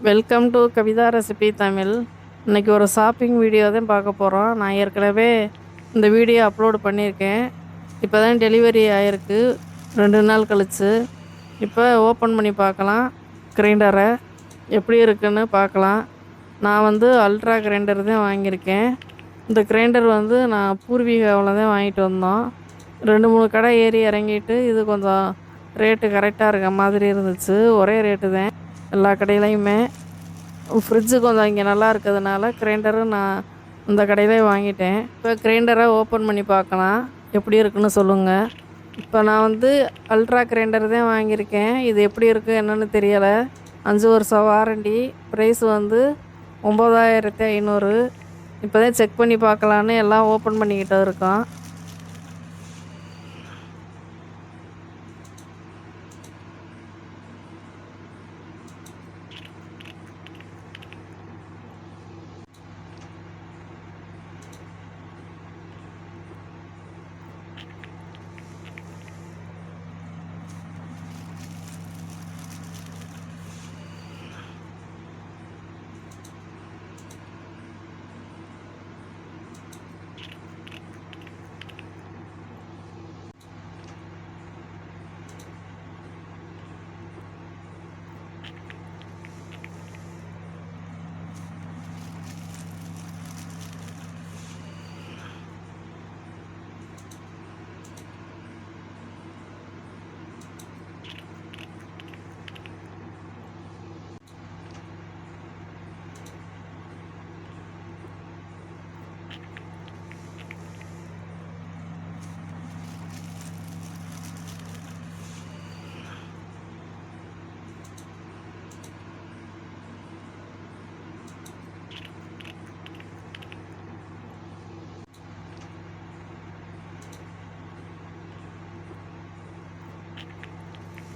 Welcome to Kavitha recipe Tamil. இன்றைக்கி ஒரு shopping video தான் பார்க்க போகிறோம். நான் ஏற்கனவே இந்த வீடியோ அப்லோடு பண்ணியிருக்கேன். இப்போ தான் டெலிவரி ஆகிருக்கு 2 நாள் கழிச்சு. இப்போ ஓப்பன் பண்ணி பார்க்கலாம். கிரைண்டரை எப்படி இருக்குன்னு பார்க்கலாம். நான் அல்ட்ரா கிரைண்டர் தான் வாங்கியிருக்கேன். இந்த கிரைண்டர் நான் பூர்வீகாவில் தான் வாங்கிட்டு வந்தோம். 2-3 கடை ஏறி இறங்கிட்டு இது கொஞ்சம் ரேட்டு கரெக்டாக இருக்க மாதிரி இருந்துச்சு. ஒரே ரேட்டு தான் எல்லா கடையிலையுமே. ஃப்ரிட்ஜு கொஞ்சம் இங்கே நல்லா இருக்கிறதுனால கிரைண்டரும் நான் இந்த கடையிலே வாங்கிட்டேன். இப்போ கிரைண்டரை ஓப்பன் பண்ணி பார்க்கலாம், எப்படி இருக்குன்னு சொல்லுங்கள். இப்போ நான் அல்ட்ரா கிரைண்டர் தான் வாங்கியிருக்கேன். இது எப்படி இருக்குது என்னென்னு தெரியலை. 5 வருஷம் வாரண்டி. ப்ரைஸ் 9500. இப்போ தான் செக் பண்ணி பார்க்கலான்னு எல்லாம் ஓப்பன் பண்ணிக்கிட்டு இருக்கோம்.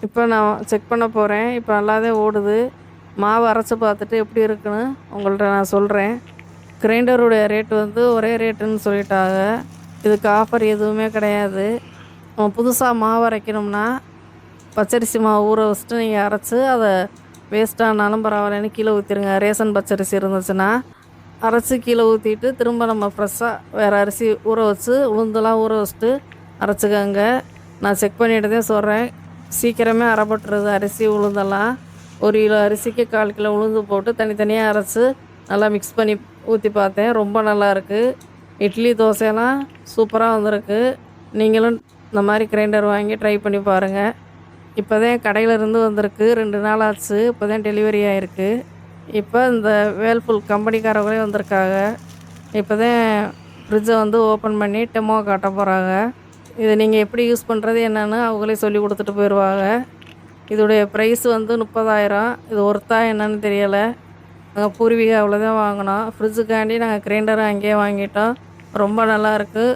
இப்போ நான் செக் பண்ண போகிறேன். இப்போ நல்லாவே ஓடுது. மாவு அரைச்சி பார்த்துட்டு எப்படி இருக்குன்னு உங்கள்கிட்ட நான் சொல்கிறேன். கிரைண்டருடைய ரேட்டு ஒரே ரேட்டுன்னு சொல்லிட்டாங்க. இதுக்கு ஆஃபர் எதுவுமே கிடையாது. புதுசாக மாவு அரைக்கணும்னா பச்சரிசி மாவு ஊற வச்சுட்டு நீங்கள் அரைச்சி அதை வேஸ்ட்டானாலும் பரவாயில்லன்னு கீழே ஊற்றிடுங்க. ரேஷன் பச்சரிசி இருந்துச்சுன்னா அரைச்சி கீழே ஊற்றிட்டு திரும்ப நம்ம ஃப்ரெஷ்ஷாக வேறு அரிசி ஊற வச்சு உளுந்தெல்லாம் ஊற வச்சுட்டு அரைச்சிக்கோங்க. நான் செக் பண்ணிட்டு தான் சொல்கிறேன். சீக்கிரமே அரைப்பட்டுருது அரிசி உளுந்தெல்லாம். 1 கிலோ அரிசிக்கு 1/4 கிலோ உளுந்து போட்டு தனித்தனியாக அரைச்சி நல்லா மிக்ஸ் பண்ணி ஊற்றி பார்த்தேன். ரொம்ப நல்லாயிருக்கு. இட்லி தோசையெல்லாம் சூப்பராக வந்திருக்கு. நீங்களும் இந்த மாதிரி கிரைண்டர் வாங்கி ட்ரை பண்ணி பாருங்கள். இப்போ தான் கடையிலேருந்து வந்திருக்கு. 2 நாள் ஆச்சு. இப்போ தான் டெலிவரி ஆகிருக்கு. இப்போ இந்த வேல்ஃபுல் கம்பெனிக்காரங்களே வந்திருக்காங்க. இப்போ தான் ஃப்ரிட்ஜை ஓப்பன் பண்ணி டெமோ காட்ட போகிறாங்க. இதை நீங்கள் எப்படி யூஸ் பண்ணுறது என்னென்னு அவங்களே சொல்லி கொடுத்துட்டு போயிடுவாங்க. இதோடைய ப்ரைஸ் 30,000. இது ஒர்த்தா என்னன்னு தெரியலை. நாங்கள் பூர்வீகாவில் தான் வாங்கினோம். ஃப்ரிட்ஜுக்காண்டி நாங்கள் கிரைண்டரை அங்கேயே வாங்கிட்டோம். ரொம்ப நல்லாயிருக்கு.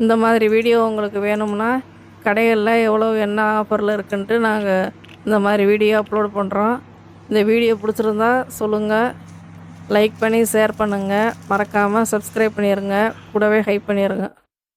இந்த மாதிரி வீடியோ உங்களுக்கு வேணும்னா கடைகளில் எவ்வளோ என்ன ஆஃபரில் இருக்குன்ட்டு நாங்கள் இந்த மாதிரி வீடியோ அப்லோட் பண்ணுறோம். இந்த வீடியோ பிடிச்சிருந்தா சொல்லுங்கள். லைக் பண்ணி ஷேர் பண்ணுங்கள். மறக்காமல் சப்ஸ்கிரைப் பண்ணிடுங்க. கூடவே ஹைப் பண்ணிடுங்க.